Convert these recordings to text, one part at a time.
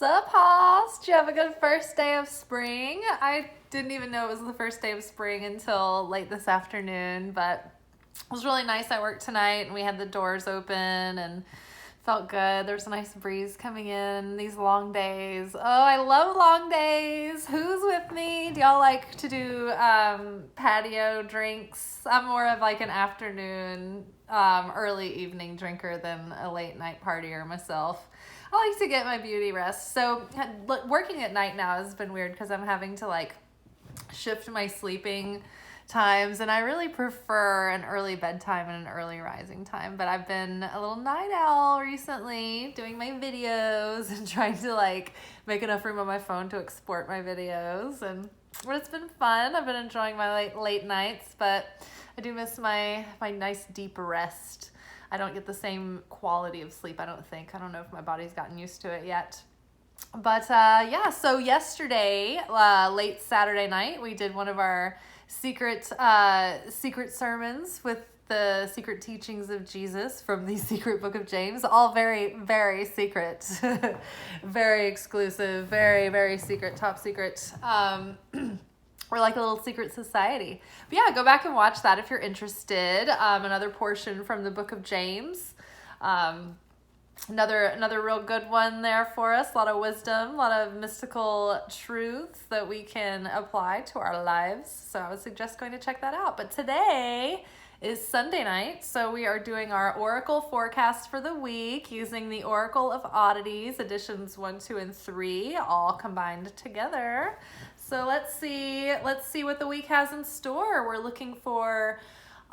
Sup, Hoss? Did you have a good first day of spring? I didn't even know it was the first day of spring until late this afternoon, but it was really nice. I worked tonight and we had the doors open and felt good. There was a nice breeze coming in these long days. Oh, I love long days. Who's with me? Do y'all like to do patio drinks? I'm more of like an afternoon, early evening drinker than a late night partier myself. I like to get my beauty rest. So working at night now has been weird because I'm having to like shift my sleeping times, and I really prefer an early bedtime and an early rising time, but I've been a little night owl recently doing my videos and trying to like make enough room on my phone to export my videos, and it's been fun. I've been enjoying my late nights, but I do miss my nice deep rest. I don't get the same quality of sleep, I don't think. I don't know if my body's gotten used to it yet. But yeah, so yesterday, late Saturday night, we did one of our secret sermons with the secret teachings of Jesus from the secret book of James. All very, very secret, very exclusive, very, very secret, top secret. We're like a little secret society. But yeah, go back and watch that if you're interested. Another portion from the book of James. Another real good one there for us. A lot of wisdom, a lot of mystical truths that we can apply to our lives. So I would suggest going to check that out. But today is Sunday night, so we are doing our Oracle forecast for the week using the Oracle of Oddities, editions 1, 2, and 3, all combined together. So let's see what the week has in store. We're looking for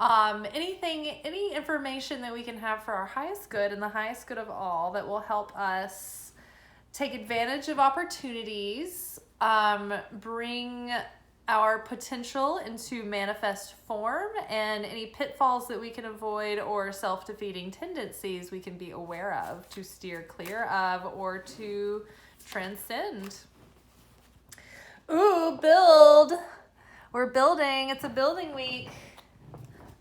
any information that we can have for our highest good and the highest good of all that will help us take advantage of opportunities, bring our potential into manifest form, and any pitfalls that we can avoid or self-defeating tendencies we can be aware of to steer clear of or to transcend. Ooh, build. We're building. It's a building week.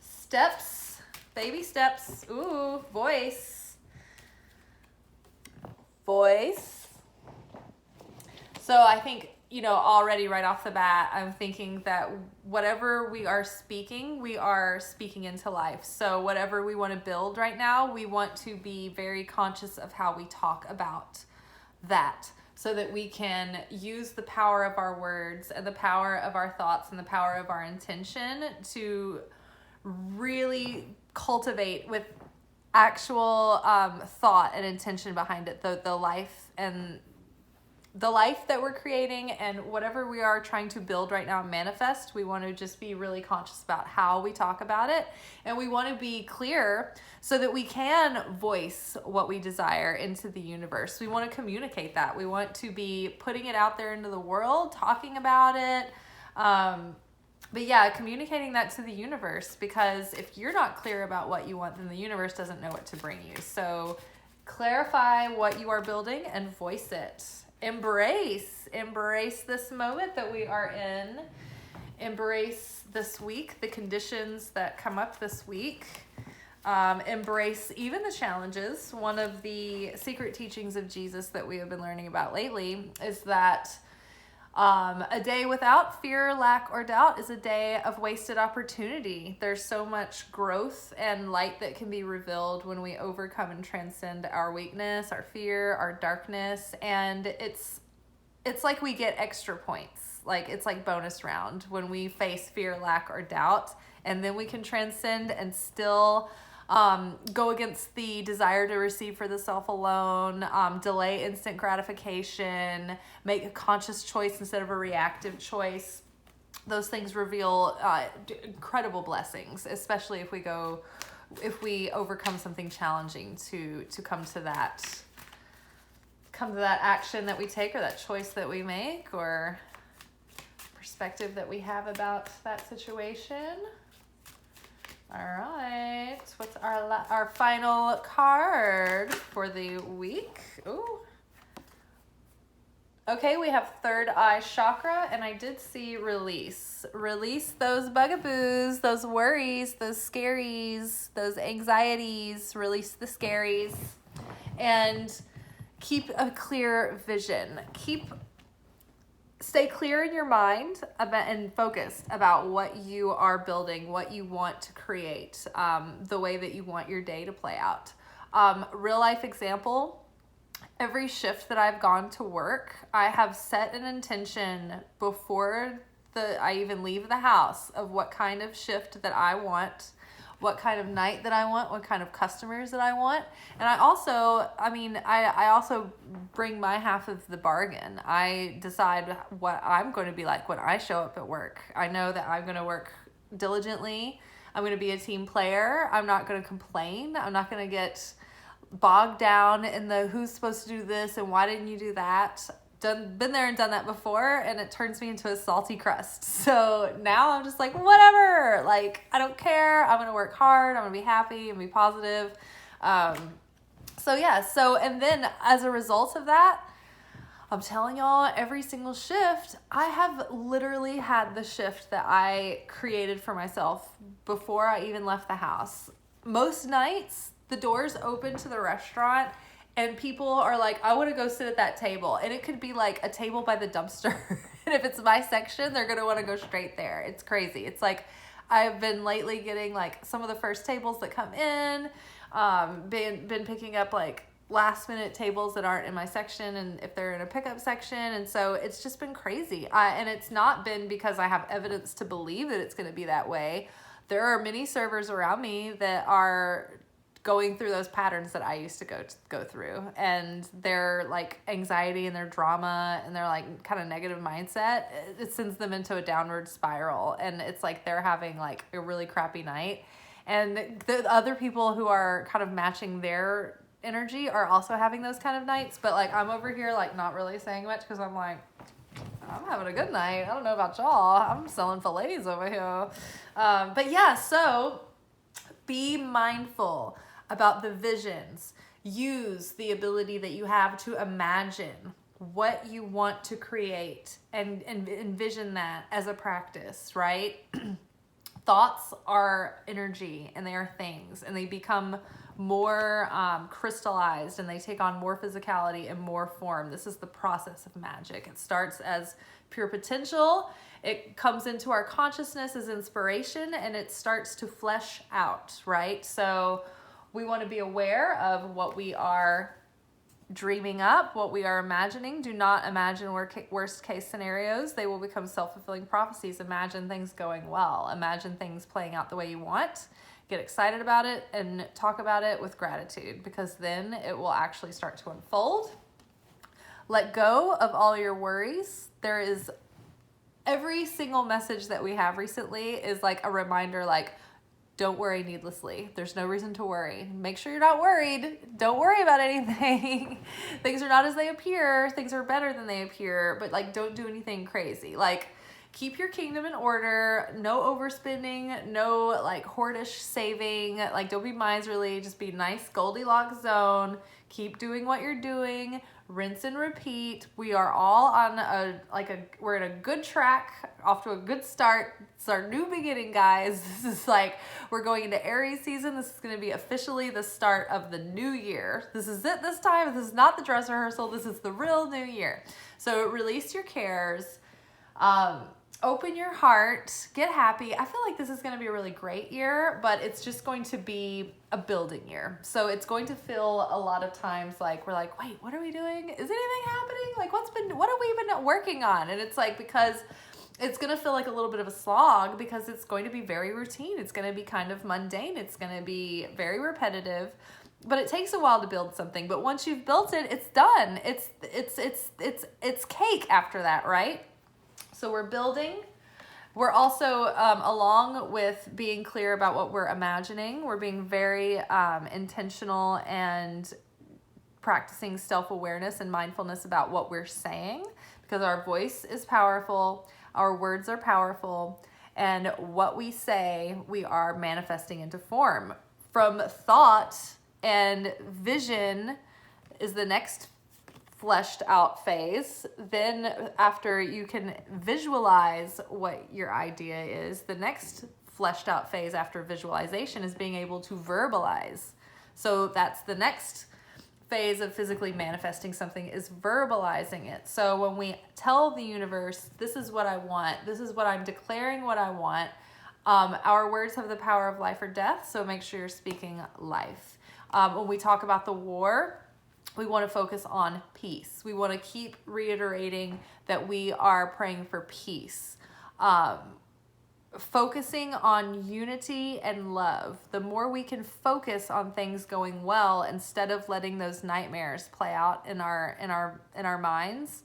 Steps, baby steps. Ooh, voice. So I think, already right off the bat, I'm thinking that whatever we are speaking into life. So whatever we want to build right now, we want to be very conscious of how we talk about that, so that we can use the power of our words and the power of our thoughts and the power of our intention to really cultivate with actual thought and intention behind it, the life that we're creating, and whatever we are trying to build right now and manifest. We want to just be really conscious about how we talk about it, and we want to be clear so that we can voice what we desire into the universe. We want to communicate that. We want to be putting it out there into the world, talking about it, but yeah, communicating that to the universe, because if you're not clear about what you want, then the universe doesn't know what to bring you. So clarify what you are building and voice it. Embrace this moment that we are in. Embrace this week, the conditions that come up this week. Embrace even the challenges. One of the secret teachings of Jesus that we have been learning about lately is that a day without fear, lack, or doubt is a day of wasted opportunity. There's so much growth and light that can be revealed when we overcome and transcend our weakness, our fear, our darkness, and it's like we get extra points. Like it's like bonus round when we face fear, lack, or doubt, and then we can transcend and still go against the desire to receive for the self alone, delay instant gratification, make a conscious choice instead of a reactive choice. Those things reveal incredible blessings, especially if we overcome something challenging to come to that action that we take, or that choice that we make, or perspective that we have about that situation. All right, what's our final card for the week? Ooh. Okay, we have third eye chakra, and I did see release. Release those bugaboos, those worries, those scaries, those anxieties. Release the scaries. And keep a clear vision. Stay clear in your mind and focused about what you are building, what you want to create, the way that you want your day to play out. Real life example, every shift that I've gone to work, I have set an intention before I even leave the house of what kind of shift that I want, what kind of night that I want, what kind of customers that I want. And I also bring my half of the bargain. I decide what I'm going to be like when I show up at work. I know that I'm going to work diligently. I'm going to be a team player. I'm not going to complain. I'm not going to get bogged down in the who's supposed to do this and why didn't you do that. Been there and done that before, and it turns me into a salty crust. So now I'm just like, whatever, like, I don't care. I'm going to work hard. I'm going to be happy and be positive. And then as a result of that, I'm telling y'all, every single shift, I have literally had the shift that I created for myself before I even left the house. Most nights, the doors open to the restaurant and people are like, I want to go sit at that table. And it could be like a table by the dumpster. And if it's my section, they're going to want to go straight there. It's crazy. It's like, I've been lately getting like some of the first tables that come in, been picking up like last minute tables that aren't in my section, and if they're in a pickup section. And so it's just been crazy. And it's not been because I have evidence to believe that it's going to be that way. There are many servers around me that are going through those patterns that I used to go through, and their like anxiety and their drama and their like kind of negative mindset, it sends them into a downward spiral, and it's like they're having like a really crappy night. And the other people who are kind of matching their energy are also having those kind of nights, but like I'm over here like not really saying much because I'm like, I'm having a good night. I don't know about y'all. I'm selling fillets over here. But yeah, so be mindful about the visions. Use the ability that you have to imagine what you want to create and envision that as a practice, right? Thoughts are energy, and they are things, and they become more crystallized, and they take on more physicality and more form. This is the process of magic. It starts as pure potential. It comes into our consciousness as inspiration, and it starts to flesh out, right? So we want to be aware of what we are dreaming up, what we are imagining. Do not imagine worst case scenarios. They will become self-fulfilling prophecies. Imagine things going well. Imagine things playing out the way you want. Get excited about it and talk about it with gratitude, because then it will actually start to unfold. Let go of all your worries. There is every single message that we have recently is like a reminder, like, don't worry needlessly. There's no reason to worry. Make sure you're not worried. Don't worry about anything. Things are not as they appear. Things are better than they appear, but like, don't do anything crazy. Like, keep your kingdom in order. No overspending, no like hoardish saving. Like, don't be miserly. Just be nice Goldilocks zone. Keep doing what you're doing. Rinse and repeat. We are all on we're in a good track, off to a good start. It's our new beginning, guys. This is like, we're going into Aries season. This is going to be officially the start of the new year. This is it this time. This is not the dress rehearsal. This is the real new year. So release your cares. Open your heart, get happy. I feel like this is going to be a really great year, but it's just going to be a building year. So it's going to feel a lot of times like we're like, wait, what are we doing? Is anything happening? Like, what have we been working on? And it's like, because it's going to feel like a little bit of a slog, because it's going to be very routine. It's going to be kind of mundane. It's going to be very repetitive, but it takes a while to build something. But once you've built it, it's done. It's cake after that, right? So we're building. We're also, along with being clear about what we're imagining, we're being very intentional and practicing self-awareness and mindfulness about what we're saying, because our voice is powerful, our words are powerful, and what we say, we are manifesting into form. From thought and vision is the next fleshed out phase. Then after you can visualize what your idea is, the next fleshed out phase after visualization is being able to verbalize. So that's the next phase of physically manifesting something is verbalizing it. So when we tell the universe, this is what I want, this is what I'm declaring what I want, our words have the power of life or death, so make sure you're speaking life. When we talk about the war, we want to focus on peace. We want to keep reiterating that we are praying for peace. Focusing on unity and love. The more we can focus on things going well instead of letting those nightmares play out in our minds.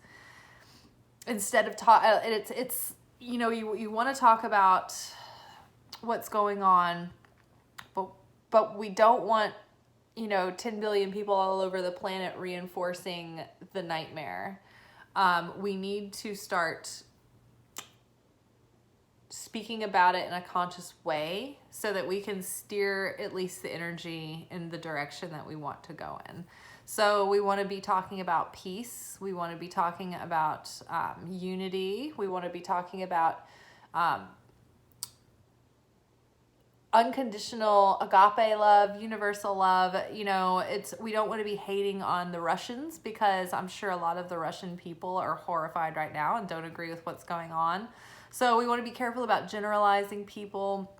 Instead of it's you know, you want to talk about what's going on, but we don't want, you know, 10 billion people all over the planet reinforcing the nightmare. We need to start speaking about it in a conscious way so that we can steer at least the energy in the direction that we want to go in. So we want to be talking about peace. We want to be talking about unity. We want to be talking about unconditional agape love, universal love. You know, we don't want to be hating on the Russians, because I'm sure a lot of the Russian people are horrified right now and don't agree with what's going on. So we want to be careful about generalizing people,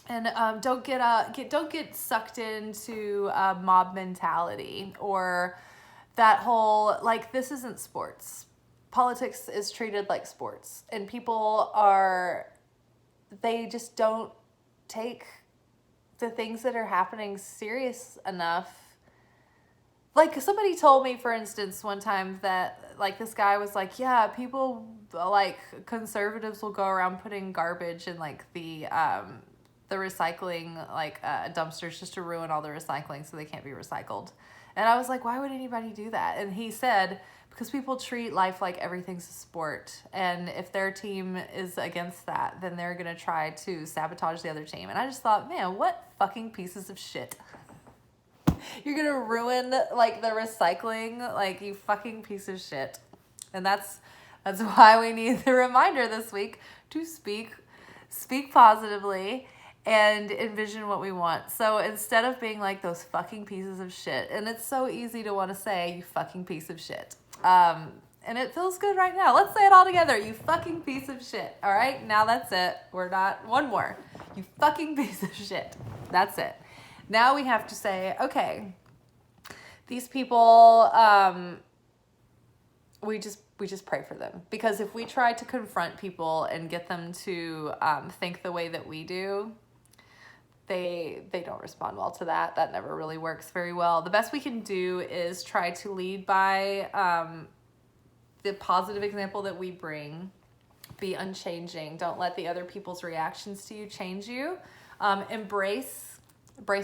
and don't get sucked into mob mentality or that whole, like, this isn't sports. Politics is treated like sports, and they just don't take the things that are happening serious enough. Like, somebody told me, for instance, one time that, like, this guy was like, yeah, people, like, conservatives will go around putting garbage in, like, the recycling, like, dumpsters just to ruin all the recycling so they can't be recycled. And I was like, why would anybody do that? And he said, because people treat life like everything's a sport. And if their team is against that, then they're going to try to sabotage the other team. And I just thought, man, what fucking pieces of shit. You're going to ruin, like, the recycling, like, you fucking piece of shit. And that's why we need the reminder this week to speak positively and envision what we want. So instead of being like, those fucking pieces of shit, and it's so easy to want to say, you fucking piece of shit. And it feels good right now. Let's say it all together. You fucking piece of shit. All right. Now that's it. One more. You fucking piece of shit. That's it. Now we have to say, okay, these people, we just pray for them. Because if we try to confront people and get them to think the way that we do, they don't respond well to that. That never really works very well. The best we can do is try to lead by the positive example that we bring. Be unchanging. Don't let the other people's reactions to you change you. Embrace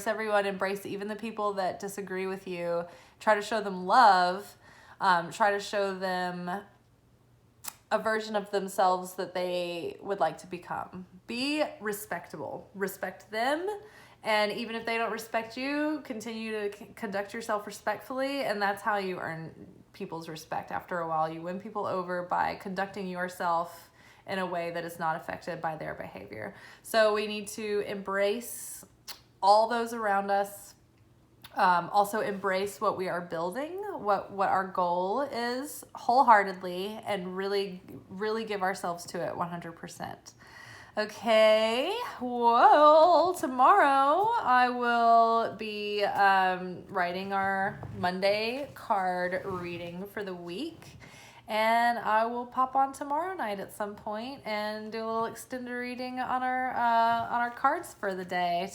everyone. Embrace even the people that disagree with you. Try to show them love. Try to show them a version of themselves that they would like to become. Be respectable. Respect them. And even if they don't respect you, continue to conduct yourself respectfully. And that's how you earn people's respect after a while. You win people over by conducting yourself in a way that is not affected by their behavior. So we need to embrace all those around us. Also embrace what we are building, what our goal is wholeheartedly, and really, really give ourselves to it 100%. Okay, well, tomorrow I will be writing our Monday card reading for the week. And I will pop on tomorrow night at some point and do a little extended reading on our cards for the day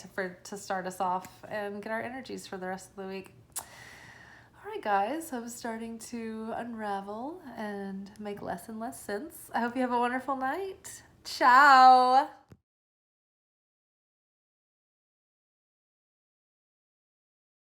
to start us off and get our energies for the rest of the week. All right, guys, I'm starting to unravel and make less and less sense. I hope you have a wonderful night. Ciao.